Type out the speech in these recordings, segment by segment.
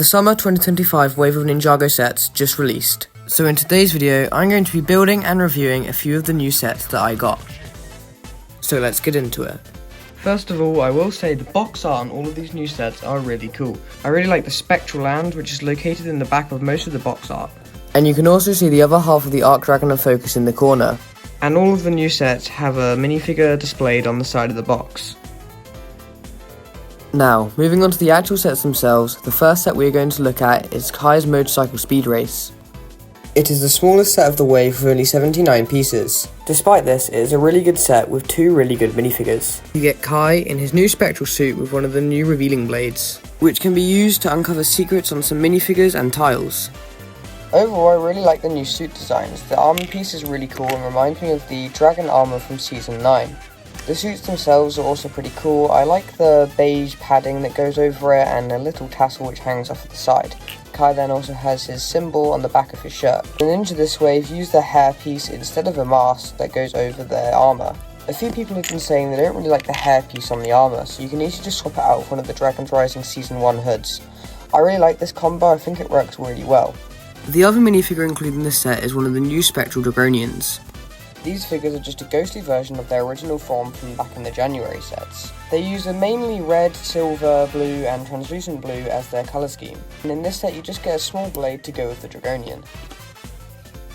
The summer 2025 wave of Ninjago sets just released. So in today's video, I'm going to be building and reviewing a few of the new sets that I got. So let's get into it. First of all, I will say the box art on all of these new sets are really cool. I really like the spectral land, which is located in the back of most of the box art. And you can also see the other half of the Arc Dragon of Focus in the corner. And all of the new sets have a minifigure displayed on the side of the box. Now, moving on to the actual sets themselves, the first set we are going to look at is Kai's Motorcycle Speed Race. It is the smallest set of the wave with only 79 pieces. Despite this, it is a really good set with two really good minifigures. You get Kai in his new spectral suit with one of the new revealing blades, which can be used to uncover secrets on some minifigures and tiles. Overall, I really like the new suit designs. The armor piece is really cool and reminds me of the dragon armor from Season 9. The suits themselves are also pretty cool. I like the beige padding that goes over it and a little tassel which hangs off the side. Kai then also has his symbol on the back of his shirt. The ninja this wave use the hairpiece instead of a mask that goes over their armor. A few people have been saying they don't really like the hairpiece on the armor, so you can easily just swap it out with one of the Dragon's Rising Season 1 hoods. I really like this combo, I think it works really well. The other minifigure included in this set is one of the new spectral Dragonians. These figures are just a ghostly version of their original form from back in the January sets. They use a mainly red, silver, blue and translucent blue as their colour scheme, and in this set you just get a small blade to go with the Dragonian.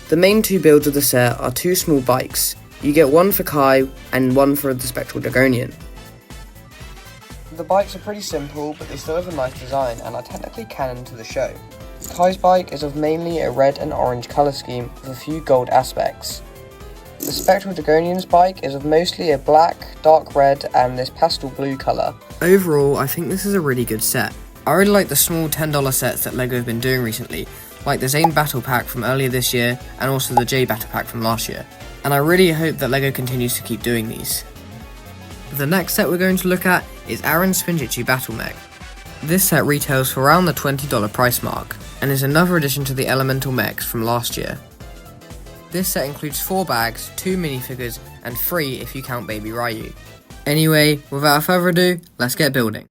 The main two builds of the set are two small bikes. You get one for Kai and one for the spectral Dragonian. The bikes are pretty simple, but they still have a nice design and are technically canon to the show. Kai's bike is of mainly a red and orange colour scheme with a few gold aspects. The Spectral Dragonian's bike is of mostly a black, dark red and this pastel blue colour. Overall, I think this is a really good set. I really like the small $10 sets that LEGO have been doing recently, like the Zane Battle Pack from earlier this year and also the J Battle Pack from last year. And I really hope that LEGO continues to keep doing these. The next set we're going to look at is Aaron's Spinjitzu Battle Mech. This set retails for around the $20 price mark, and is another addition to the Elemental Mechs from last year. This set includes 4 bags, 2 minifigures, and 3 if you count Baby Ryu. Anyway, without further ado, let's get building.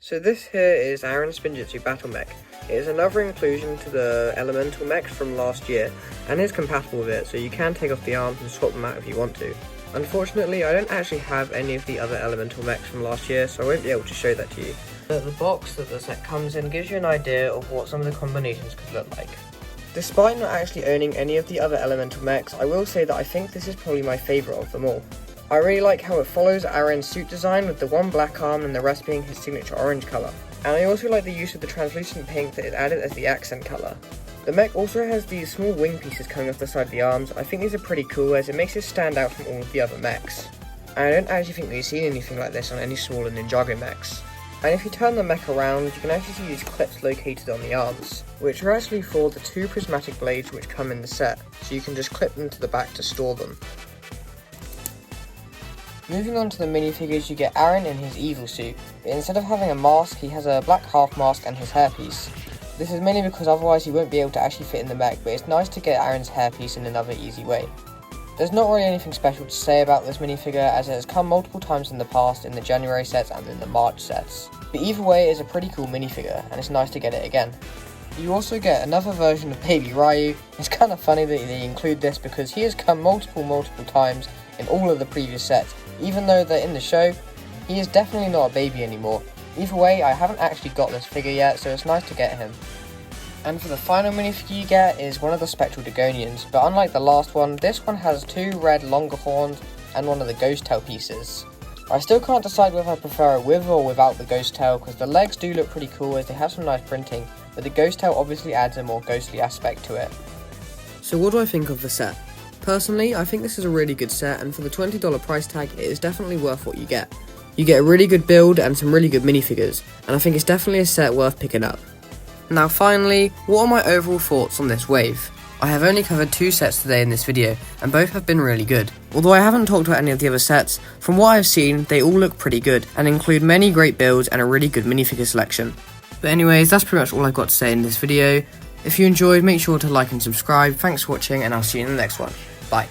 So this here is Aaron's Spinjitzu Battle Mech. It is another inclusion to the Elemental Mechs from last year, and is compatible with it, so you can take off the arms and swap them out if you want to. Unfortunately, I don't actually have any of the other Elemental Mechs from last year, so I won't be able to show that to you. But the box that the set comes in gives you an idea of what some of the combinations could look like. Despite not actually owning any of the other Elemental Mechs, I will say that I think this is probably my favourite of them all. I really like how it follows Aaron's suit design with the one black arm and the rest being his signature orange colour. And I also like the use of the translucent pink that is added as the accent colour. The mech also has these small wing pieces coming off the side of the arms. I think these are pretty cool as it makes it stand out from all of the other mechs. And I don't actually think we've seen anything like this on any smaller Ninjago mechs. And if you turn the mech around, you can actually see these clips located on the arms, which are actually for the 2 prismatic blades which come in the set, so you can just clip them to the back to store them. Moving on to the minifigures, you get Aaron in his evil suit, but instead of having a mask, he has a black half mask and his hairpiece. This is mainly because otherwise he won't be able to actually fit in the mech, but it's nice to get Aaron's hairpiece in another easy way. There's not really anything special to say about this minifigure as it has come multiple times in the past in the January sets and in the March sets. But either way, it is a pretty cool minifigure and it's nice to get it again. You also get another version of Baby Ryu. It's kind of funny that they include this because he has come multiple times in all of the previous sets. Even though they're in the show, he is definitely not a baby anymore. Either way, I haven't actually got this figure yet, so it's nice to get him. And for the final minifigure you get is one of the Spectral Dragonians, but unlike the last one, this one has 2 red longer horns and one of the ghost tail pieces. I still can't decide whether I prefer it with or without the ghost tail, because the legs do look pretty cool as they have some nice printing, but the ghost tail obviously adds a more ghostly aspect to it. So what do I think of the set? Personally, I think this is a really good set, and for the $20 price tag, it is definitely worth what you get. You get a really good build and some really good minifigures, and I think it's definitely a set worth picking up. Now finally, what are my overall thoughts on this wave? I have only covered 2 sets today in this video, and both have been really good. Although I haven't talked about any of the other sets, from what I've seen, they all look pretty good, and include many great builds and a really good minifigure selection. But anyways, that's pretty much all I've got to say in this video. If you enjoyed, make sure to like and subscribe. Thanks for watching, and I'll see you in the next one. Bye.